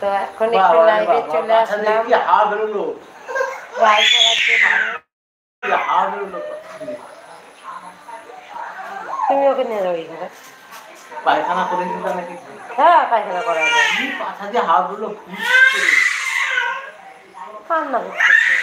তো এখন একটু লাইভে চলে আসলাম ট্রাই করার জন্য। তুমি ওকে নিয়ে যাও এইখানে পায়খানা করে দিতে নাকি? হ্যাঁ পায়খানা করা যায়। পাছা দিয়ে হাড়গুলো কান্না করতেছে।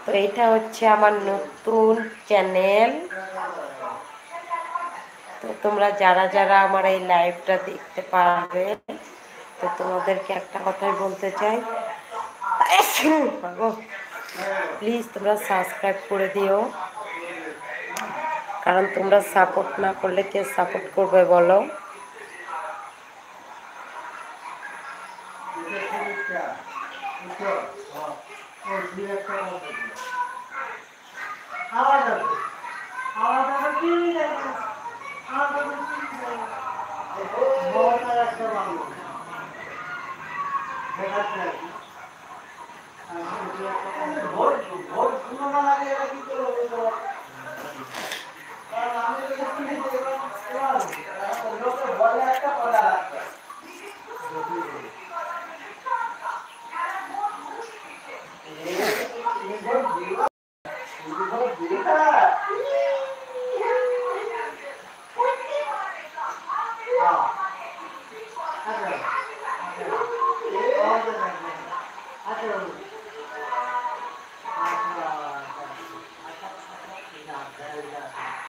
তো এটা হচ্ছে আমার নতুন চ্যানেল। তো তোমরা যারা যারা আমার এই লাইভটা দেখতে পারবে, তো তোমাদেরকে একটা কথাই বলতে চাই, প্লিজ তোমরা সাবস্ক্রাইব করে দিও, কারণ তোমরা সাপোর্ট না করলে কে সাপোর্ট করবে বলো।